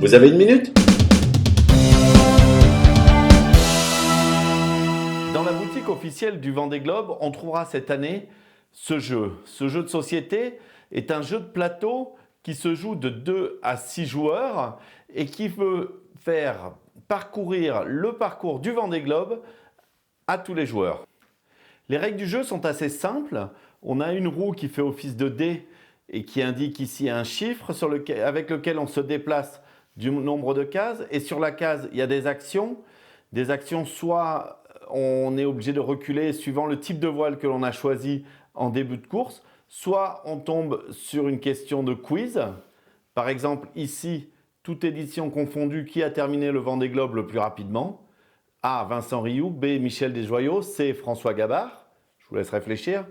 Vous avez une minute? Dans la boutique officielle du Vendée Globe, on trouvera cette année ce jeu. Ce jeu de société est un jeu de plateau qui se joue de 2 à 6 joueurs et qui veut faire parcourir le parcours du Vendée Globe à tous les joueurs. Les règles du jeu sont assez simples. On a une roue qui fait office de dé et qui indique ici un chiffre avec lequel on se déplace du nombre de cases. Et sur la case, il y a des actions. Des actions, soit on est obligé de reculer suivant le type de voile que l'on a choisi en début de course, soit on tombe sur une question de quiz. Par exemple, ici, toute édition confondue, qui a terminé le Vendée Globe le plus rapidement? A. Vincent Rioux, B. Michel Desjoyaux, C. François Gabard. Je vous laisse réfléchir.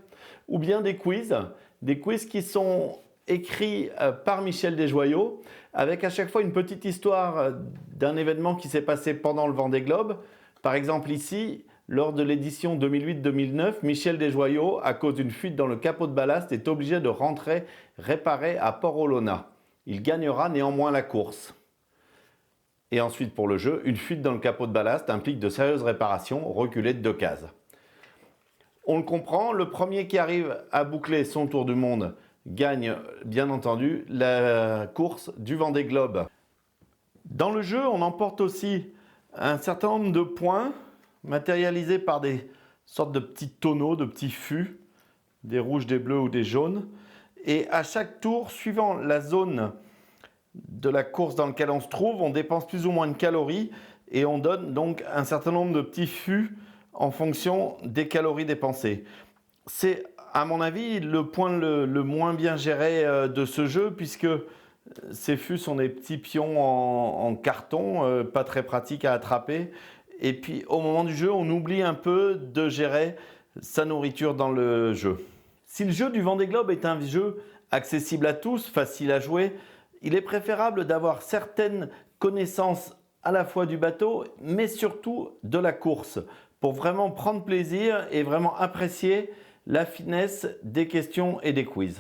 Ou bien des quiz qui sont écrits par Michel Desjoyaux, avec à chaque fois une petite histoire d'un événement qui s'est passé pendant le Vendée Globe. Par exemple ici, lors de l'édition 2008-2009, Michel Desjoyaux, à cause d'une fuite dans le capot de ballast, est obligé de rentrer réparer à Port-Olona. Il gagnera néanmoins la course. Et ensuite pour le jeu, une fuite dans le capot de ballast implique de sérieuses réparations, reculées de 2 cases. On le comprend, le premier qui arrive à boucler son tour du monde gagne bien entendu la course du Vendée Globe. Dans le jeu, on emporte aussi un certain nombre de points matérialisés par des sortes de petits tonneaux, de petits fûts, des rouges, des bleus ou des jaunes. Et à chaque tour, suivant la zone de la course dans laquelle on se trouve, on dépense plus ou moins de calories et on donne donc un certain nombre de petits fûts en fonction des calories dépensées. C'est, à mon avis, le point le moins bien géré de ce jeu, puisque ces fûts sont des petits pions en carton, pas très pratiques à attraper. Et puis, au moment du jeu, on oublie un peu de gérer sa nourriture dans le jeu. Si le jeu du Vendée Globe est un jeu accessible à tous, facile à jouer, il est préférable d'avoir certaines connaissances à la fois du bateau, mais surtout de la course, pour vraiment prendre plaisir et vraiment apprécier la finesse des questions et des quiz.